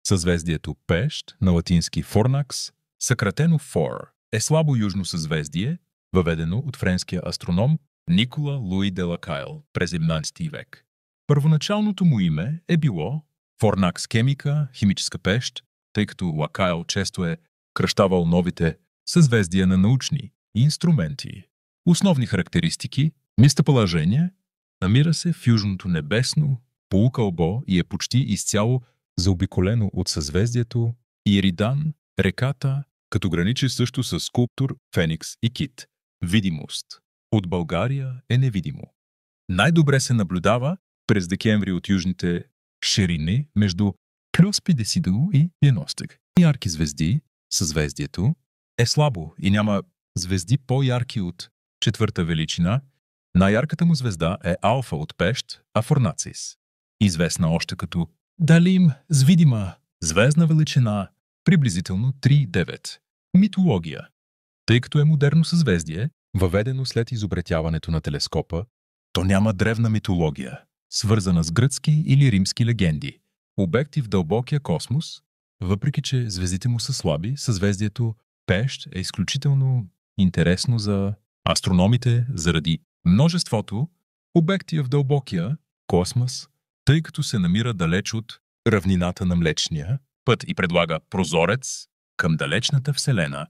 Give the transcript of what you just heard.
Съзвездието Пещ, на латински Fornax, съкратено FOR, е слабо южно съзвездие, въведено от френския астроном Никола Луи де Лакайл през 17 век. Първоначалното му име е било Fornax Chemica, химическа пещ, тъй като Лакайл често е кръщавал новите съзвездия на научни инструменти. Основни характеристики: местоположение, намира се в южното небесно полукълбо и е почти изцяло заобиколено от съзвездието Иридан, реката, като граничи също с скулптор Феникс и Кит. Видимост от България е невидимо. Най-добре се наблюдава през декември от южните ширини между плюс 50 и 90. Ярки звезди, съзвездието е слабо и няма звезди по-ярки от четвърта величина. Най-ярката му звезда е Алфа от Пещ, Афорнацис, известна още като Далим с видима звездна величина приблизително 3,9. Митология. Тъй като е модерно съзвездие, въведено след изобретяването на телескопа, то няма древна митология, свързана с гръцки или римски легенди. Обекти в дълбокия космос, въпреки че звездите му са слаби, съзвездието Пещ е изключително интересно за астрономите заради множеството обекти в дълбокия космос, тъй като се намира далеч от равнината на Млечния път и предлага прозорец към далечната Вселена